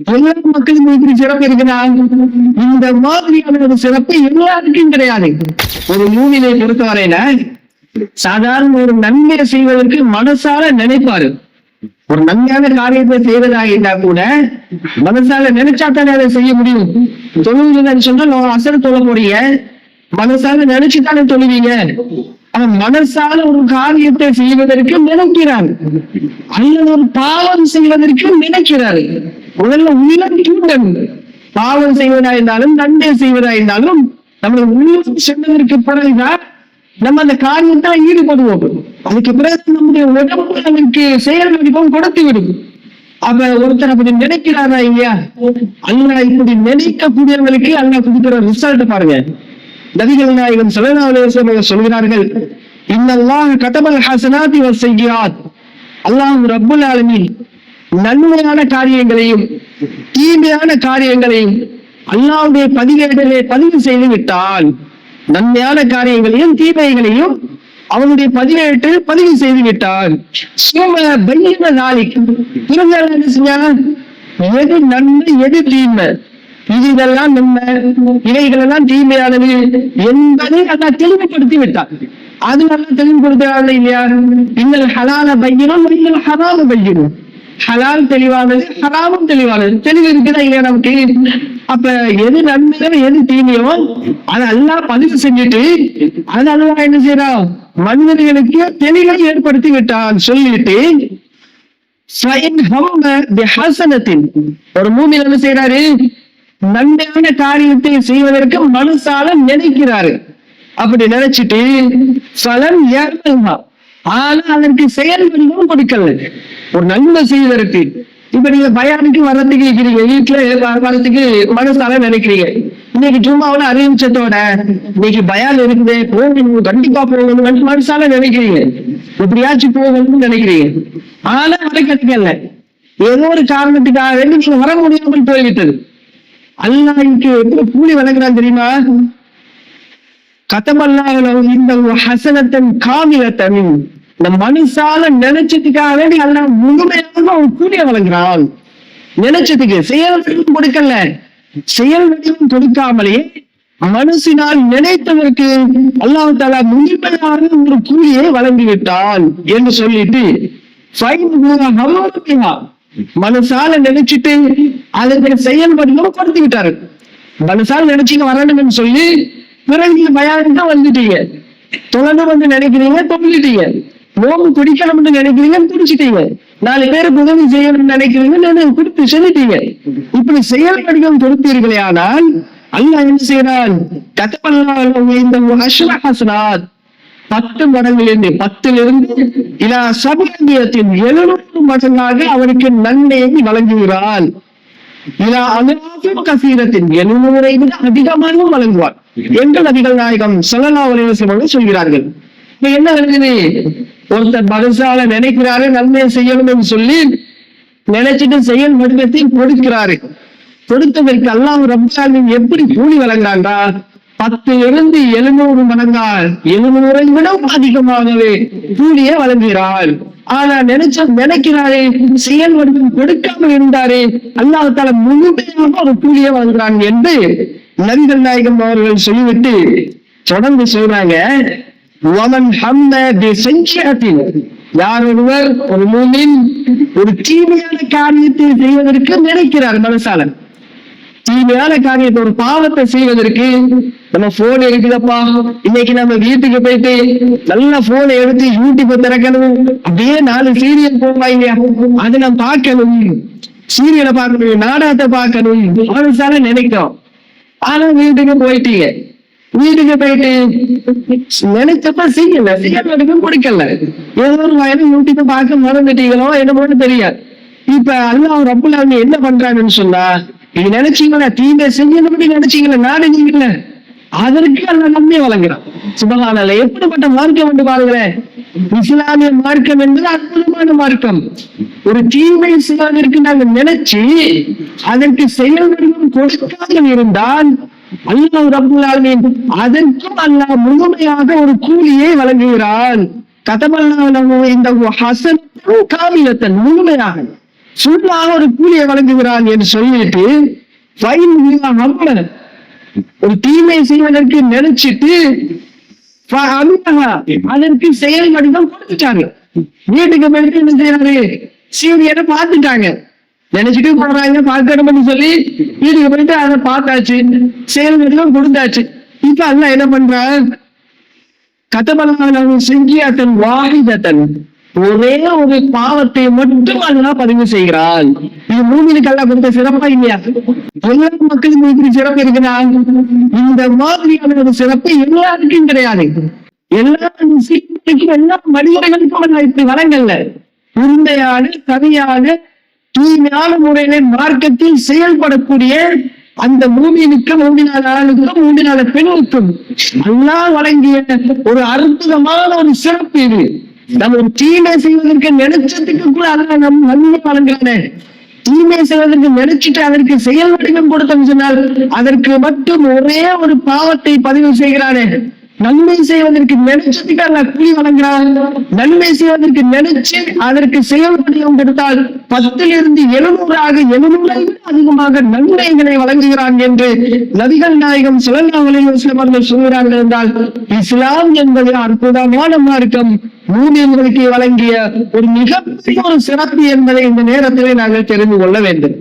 எல்லா மக்களும் இப்படி சிறப்பு இருக்கிறார். இந்த மாதிரியான ஒரு சிறப்பு எல்லாருக்கும் கிடையாது. ஒரு மூவிலை பொறுத்தவரையில சாதாரண ஒரு நன்மையை செய்வதற்கு மனசால நினைப்பாரு. ஒரு நன்மையான காரியத்தை செய்வதாக இருந்தா கூட மனசால நினைச்சாத்தானே அதை செய்ய முடியும். தொழுவுன்னு சொன்னா அசர் தொழ போறீங்க, மனசால நினைச்சுதானே தொழுவீங்க. அவன் மனசால ஒரு காரியத்தை செய்வதற்கு நினைக்கிறார், அல்லது ஒரு பாவம் செய்வதற்கு நினைக்கிறாரு. முதல்ல உள்ளம் தூண்டல். பாவம் செய்வதா இருந்தாலும் நன்மை செய்வதா இருந்தாலும் நம்மளை உள்ளம் சென்றதற்கு பிறகுதான் நம்ம அந்த காரியத்தை ஈடுபடுவோம். அதுக்கு பிறகு நம்முடைய உடம்பு நமக்கு செயல் வடிவம் கொடுத்து விடும். அப்ப ஒருத்தர் அப்படி நினைக்கிறாரா இல்லையா? அல்லாஹ் இப்படி நினைக்கக்கூடியவர்களுக்கு அல்லாஹ் கொடுக்கிற ரிசல்ட் பாருங்க. நபிகள் நாயகம் ஸல்லல்லாஹு அலைஹி வஸல்லம் சொல்கிறார்கள், இன்னல்லாஹ் கதபல் ஹஸனாத்தி வஸ்ஸய்யிஆத். அல்லாஹ் ரப்புல் ஆலமீன் நன்மையான காரியங்களையும் தீமையான காரியங்களையும் அல்லாஹ்வுடைய பதிவேட்டிலே பதிவு செய்து விட்டால், நன்மையான காரியங்களையும் தீமைகளையும் அவனுடைய பதிவேட்டில் பதிவு செய்து விட்டால், எது நன்மை எது தீமை, இதெல்லாம் நன்மை இவைகளெல்லாம் தீமையானது என்பதை அல்லாஹ் தெளிவுபடுத்தி விட்டார். அது நல்லா தெளிவுபடுத்துறாங்க இல்லையா? இன்னல் ஹலால பையினும் இன்னல் ஹராம பையினும். ஹலால் தெளிவானது, ஹராமும் தெளிவானது. தெளிவு இருக்குதா இல்லையா நமக்கு? அப்ப எது நன்மையோ எது தீமையோ அதை அல்லாஹ் பதிவு செஞ்சுட்டு அது அல்லாஹ் என்ன செய்யறான், மனிதர்களுக்கு தெளிவை ஏற்படுத்தி விட்டான். சொல்லிட்டு ஒரு மூமின் என்ன செய்யறாரு, நன்மையான காரியத்தை செய்வதற்கு மனசால நினைக்கிறாரு. அப்படி நினைச்சிட்டு பலன் ஏற்படுமா, ஆனா அதற்கு செயல் வடிவம் கொடுக்கல. ஒரு நன்மை செய்வதற்கு இப்ப நீங்க பயானுக்கு வர்றதுக்கு இருக்கிறீங்க, வீட்டுல வர்றதுக்கு மனசால நினைக்கிறீங்க. இன்னைக்கு சும்மாவில் அறிவிச்சதோட இன்னைக்கு பயான் இருக்குது, போகணும் கண்டிப்பா போகணும் மனசால நினைக்கிறீங்க, எப்படியாச்சும் போகணும்னு நினைக்கிறீங்க. ஆனா வர கிடைக்கல, ஏதோ ஒரு காரணத்துக்காக வேண்டி நீங்க வர முடியாமல் போய்விட்டது. அல்லாஹ்வுக்கு எப்படி கூலி வழங்குறான் தெரியுமா? கதமல்லாஹ் இந்த ஹஸனத்தன் காமிலத்தன். இந்த மனுஷால நினைச்சதுக்காக வேண்டி அல்லாஹ் முழுமையாக ஒரு கூலியை வழங்குறான். நினைச்சதுக்கு செயல் வடிவம் கொடுக்கல, செயல் வடிவம் கொடுக்காமலே மனசினால் நினைத்ததற்கு அல்லாஹ் தஆலா முழுமையாக ஒரு கூலியை வழங்கிவிட்டான் என்று சொல்லிட்டு மனசால நினைச்சிட்டு அதற்கு செயல் வடிவம் கொடுத்து விட்டாரு. மனசால நினைச்சீங்க வரணும்னு சொல்லி பிறகு பயான் தான் வந்துட்டீங்க, தொடர்ந்து வந்து நினைக்கிறீங்க தொழிலிட்டீங்க, நோம்பு குடிக்கணும்னு நினைக்கிறீங்க குடிச்சிட்டீங்க, 4 பேருக்கு உதவி செய்யணும்னு நினைக்கிறீங்க கொடுத்து செஞ்சிட்டீங்க. இப்படி செயல் வடிவம் கொடுத்தீர்களே, ஆனால் அல்லாஹ் என்ன செய்யறான், இந்த 10 மடங்கிலிருந்து 10 இலா 700 மடங்காக அவருக்கு நன்மையை வழங்குகிறான். இலா அலாஃபின் கஸீரத்தின் 700 விட அதிகமாக வழங்குவார் என்று நபிகள் நாயகம் ஸல்லல்லாஹு அலைஹி வஸல்லம் சொல்கிறார்கள். இப்ப என்ன நடக்குது, ஒருத்தர் மனசால நினைக்கிறாரு நன்மையை செய்யணும்னு சொல்லி நினைச்சிட்டு செயல் வடிவத்தை கொடுக்கிறாரு. கொடுத்ததற்கு அல்லாஹ் ரப்பல் ஆலமீன் எப்படி கூலி வழங்குறாண்டா, 10 700 மடங்கால் 700 விட அதிகமாகவே கூலியை வழங்குகிறார். ஆனா நினைக்கிறாரே செயல் வடிவம் கொடுக்காமல் இருந்தாரே, அல்லாஹ் தஆலா முழுமையாக ஒரு கூலியை வழங்குறான் என்று நபிகள் நாயகம் அவர்கள் சொல்லிவிட்டு தொடர்ந்து சொல்றாங்க, யார் ஒருவர் ஒரு மூமின் ஒரு தீமையான காரியத்தை செய்வதற்கு நினைக்கிறார், மனசால தீமையான காரியத்தை ஒரு பாவத்தை செய்வதற்கு நம்ம போன் இருக்குதப்பா, இன்னைக்கு நம்ம வீட்டுக்கு போயிட்டு நல்ல போனை எடுத்து யூடியூப் திறக்கணும், அப்படியே 4 சீரியல் போவாங்க, அதை நம்ம பார்க்கணும், சீரியலை பார்க்கணும், நாடகத்தை பார்க்கணும் மனசால நினைக்கிறோம். ஆனா வீட்டுக்கு போயிட்டீங்க, வீட்டுக்கு போயிட்டு நினைச்சப்ப செய்யல, செய்ய பிடிக்கல, ஏதோ ஒரு வயது யூடியூப் பார்க்க மறந்துட்டீங்களோ என்னமோன்னு தெரியாது. இப்ப அல்லாஹ் ரப்பல் ஆலமீன் என்ன பண்றாங்கன்னு சொன்னா, இது நினைச்சீங்களா தீமை செய்யணும்னு நினைச்சீங்களா நாடுங்கள, அதற்கு அல்ல நன்மை வழங்குறான். சுபஹானல்லாஹ், எப்படிப்பட்ட மார்க்கம் என்று பாருங்களேன். இஸ்லாமிய மார்க்கம் என்பது அற்புதமான மார்க்கம். ஒரு தீமை செய்வதற்கு நாங்கள் நினைச்சு அதற்கு செயல் வடிவம் கொடுக்காமல் இருந்தால் அல்லாஹ் ரப்பல் ஆலமீன் அதற்கும் அல்லாஹ் முழுமையாக ஒரு கூலியை வழங்குகிறான். கதமல்லாஹ் இந்த ஹஸனத்தன் காமிலத்தன், முழுமையாக ஃபுல்லாக ஒரு கூலியை வழங்குகிறான் என்று சொல்லிட்டு ஒரு தீமை செய்வதற்கு நினைச்சிட்டு அதற்கு செயல் வடிவம் கொடுத்துட்டாங்க. வீட்டுக்கு போயிட்டு என்ன செய்யறாரு, சீரியனை பார்த்துட்டாங்க, நினைச்சிட்டு போறாங்க பார்க்கணும்னு சொல்லி வீட்டுக்கு போயிட்டு அதை பார்த்தாச்சு, செயல் வடிவம் கொடுத்தாச்சு. இப்ப அல்ல என்ன பண்றான், கதபலம் செஞ்சு அதன் வாகிதன் ஒரே ஒரு பாவத்தை மட்டும் அதெல்லாம் பதிவு செய்கிறான். இது மூமினுக்கு அல்ல கொடுத்த சிறப்பா இல்லையா? எல்லா மக்களுக்கும் இப்படி சிறப்பு இருக்கிறான். இந்த மாதிரியான ஒரு சிறப்பு எல்லாருக்கும் கிடையாது. எல்லா மனிதர்களுக்கும் இப்படி வளங்கள்ல உண்மையான சரியான தூய்மையான முறையில மார்க்கத்தில் செயல்படக்கூடிய அந்த மூமினுக்கும் மூமினால ஆளுக்கும் மூமினால பெண்ணுக்கும் எல்லாம் வழங்கிய ஒரு அற்புதமான ஒரு சிறப்பு இது. நம்ம ஒரு தீமை செய்வதற்கு நினைச்சதுக்கு கூட அதெல்லாம் நம்ம நன்மை வழங்குறானே. தீமை செய்வதற்கு நினைச்சிட்டு அதற்கு செயல் வடிவம் கொடுத்தோம்னு சொன்னால் அதற்கு மட்டும் ஒரே ஒரு பாவத்தை பதிவு செய்கிறானே. நன்மை செய்வதற்கு நினைச்சதுக்கு அல்ல கூலி வழங்குறான். நன்மை செய்வதற்கு நினைச்சு அதற்கு செயல் வடிவம் கொடுத்தால் 10லிருந்து 700 700 அதிகமாக நன்மைகளை வழங்குகிறான் என்று நபிகள் நாயகம் ஸல்லல்லாஹு அலைஹி வஸல்லம் அவர்கள் சொல்கிறார்கள். என்றால் இஸ்லாம் என்பது அற்புதமான மார்க்கம், மூமின்களுக்கு வழங்கிய ஒரு மிகப்பெரிய ஒரு சிறப்பு என்பதை இந்த நேரத்திலே நாங்கள் தெரிந்து கொள்ள வேண்டும்.